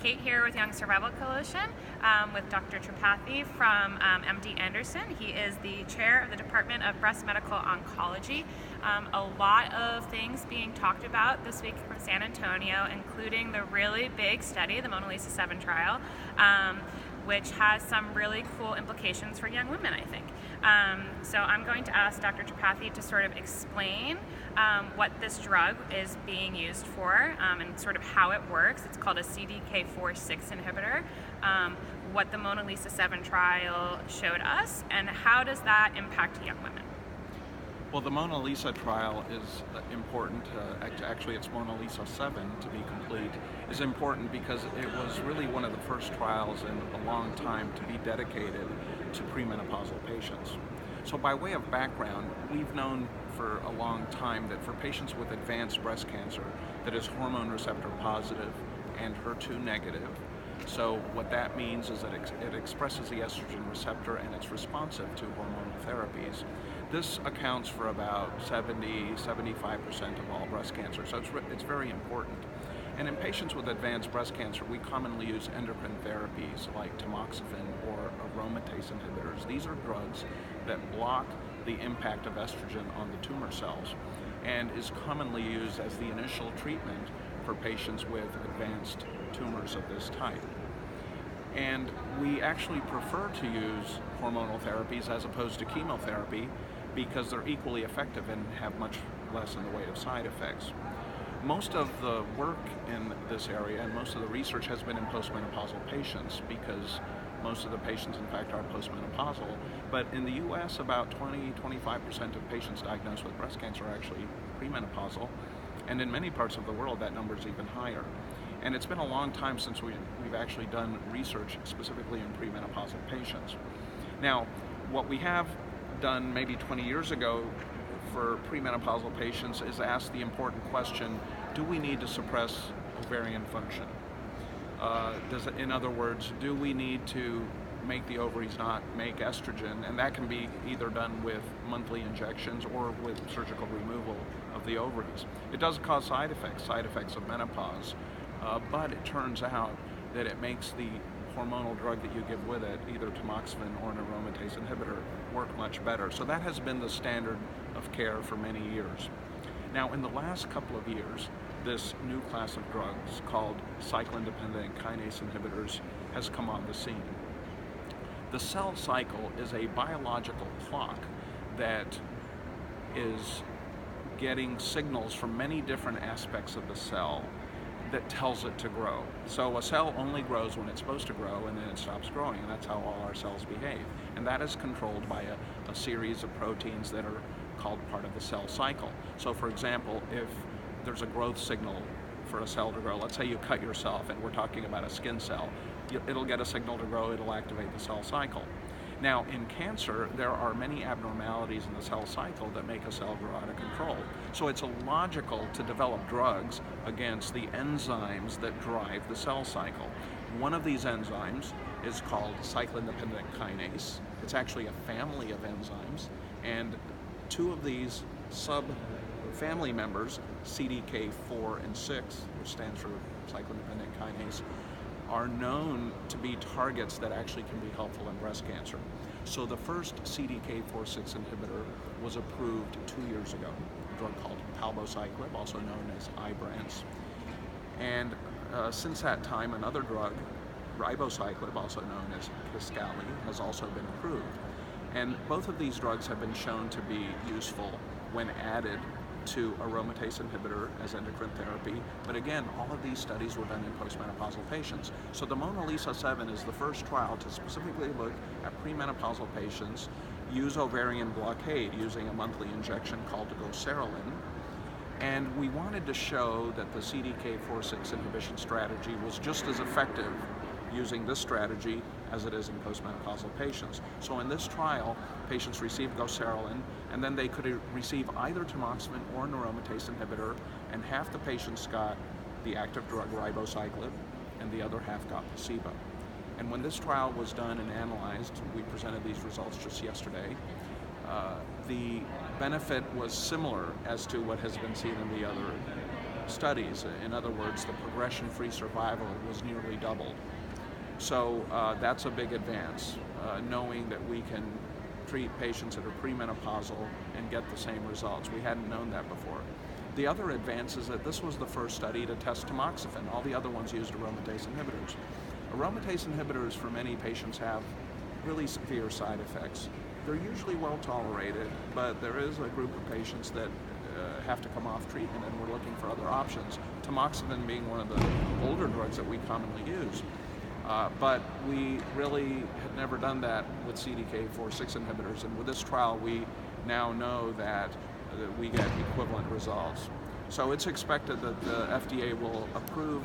Kate here with Young Survival Coalition with Dr. Tripathy from MD Anderson. He is the chair of the Department of Breast Medical Oncology. A lot of things being talked about this week from San Antonio, including the really big study, the MONALEESA-7 trial, which has some really cool implications for young women, I think. So I'm going to ask Dr. Tripathy to sort of explain what this drug is being used for and sort of how it works. It's called a CDK4/6 inhibitor, what the MONALEESA-7 trial showed us, and how does that impact young women? Well, the MONALEESA trial is important. Actually, it's MONALEESA-7 to be complete. Is important because it was really one of the first trials in a long time to be dedicated to premenopausal patients. So by way of background, we've known for a long time that for patients with advanced breast cancer that is hormone receptor positive and HER2 negative, so what that means is that it expresses the estrogen receptor and it's responsive to hormonal therapies. This accounts for about 70–75% of all breast cancer, so it's very important. And in patients with advanced breast cancer, we commonly use endocrine therapies like tamoxifen or aromatase inhibitors. These are drugs that block the impact of estrogen on the tumor cells and is commonly used as the initial treatment for patients with advanced tumors of this type. And we actually prefer to use hormonal therapies as opposed to chemotherapy because they're equally effective and have much less in the way of side effects. Most of the work in this area and most of the research has been in postmenopausal patients because most of the patients, in fact, are postmenopausal. But in the US, about 20–25% of patients diagnosed with breast cancer are actually premenopausal. And in many parts of the world, that number is even higher. And it's been a long time since we've actually done research specifically in premenopausal patients. Now, what we have done maybe 20 years ago for premenopausal patients is ask the important question, do we need to suppress ovarian function? In other words, do we need to make the ovaries not make estrogen? And that can be either done with monthly injections or with surgical removal of the ovaries. It does cause side effects of menopause, but it turns out that it makes the hormonal drug that you give with it, either tamoxifen or an aromatase inhibitor, work much better. So that has been the standard of care for many years. Now, in the last couple of years, this new class of drugs called cyclin-dependent kinase inhibitors has come on the scene. The cell cycle is a biological clock that is getting signals from many different aspects of the cell that tells it to grow. So a cell only grows when it's supposed to grow, and then it stops growing, and that's how all our cells behave. And that is controlled by a series of proteins that are called part of the cell cycle. So for example, if there's a growth signal for a cell to grow, let's say you cut yourself, and we're talking about a skin cell, it'll get a signal to grow, it'll activate the cell cycle. Now, in cancer, there are many abnormalities in the cell cycle that make a cell grow out of control. So it's illogical to develop drugs against the enzymes that drive the cell cycle. One of these enzymes is called cyclin-dependent kinase. It's actually a family of enzymes, and two of these sub-family members, CDK4 and 6, which stands for cyclin-dependent kinase, are known to be targets that actually can be helpful in breast cancer. So the first CDK4/6 inhibitor was approved 2 years ago, a drug called palbociclib, also known as Ibrance. And since that time, another drug, ribociclib, also known as Kisqali, has also been approved. And both of these drugs have been shown to be useful when added to aromatase inhibitor as endocrine therapy, but again, all of these studies were done in postmenopausal patients. So the MONALEESA-7 is the first trial to specifically look at premenopausal patients, use ovarian blockade using a monthly injection called goserelin, and we wanted to show that the CDK4/6 inhibition strategy was just as effective using this strategy as it is in postmenopausal patients. So in this trial, patients received goserelin, and then they could receive either tamoxifen or an aromatase inhibitor, and half the patients got the active drug ribociclib, and the other half got placebo. And when this trial was done and analyzed, we presented these results just yesterday, the benefit was similar as to what has been seen in the other studies. In other words, the progression-free survival was nearly doubled. So that's a big advance, knowing that we can treat patients that are premenopausal and get the same results. We hadn't known that before. The other advance is that this was the first study to test tamoxifen. All the other ones used aromatase inhibitors. Aromatase inhibitors for many patients have really severe side effects. They're usually well tolerated, but there is a group of patients that have to come off treatment, and we're looking for other options. Tamoxifen being one of the older drugs that we commonly use. But we really had never done that with CDK4/6 inhibitors, and with this trial we now know that we get equivalent results. So it's expected that the FDA will approve